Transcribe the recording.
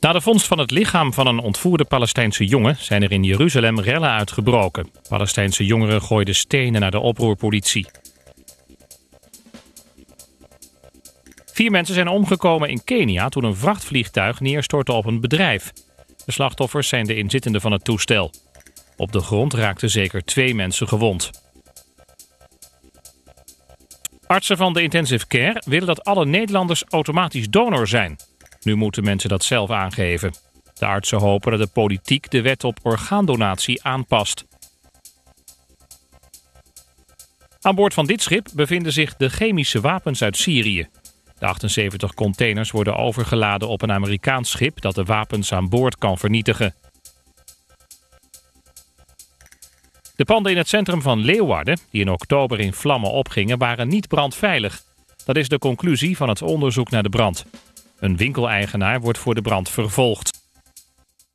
Na de vondst van het lichaam van een ontvoerde Palestijnse jongen zijn er in Jeruzalem rellen uitgebroken. Palestijnse jongeren gooiden stenen naar de oproerpolitie. 4 mensen zijn omgekomen in Kenia toen een vrachtvliegtuig neerstortte op een bedrijf. De slachtoffers zijn de inzittenden van het toestel. Op de grond raakten zeker 2 mensen gewond. Artsen van de intensive care willen dat alle Nederlanders automatisch donor zijn. Nu moeten mensen dat zelf aangeven. De artsen hopen dat de politiek de wet op orgaandonatie aanpast. Aan boord van dit schip bevinden zich de chemische wapens uit Syrië. De 78 containers worden overgeladen op een Amerikaans schip dat de wapens aan boord kan vernietigen. De panden in het centrum van Leeuwarden, die in oktober in vlammen opgingen, waren niet brandveilig. Dat is de conclusie van het onderzoek naar de brand. Een winkeleigenaar wordt voor de brand vervolgd.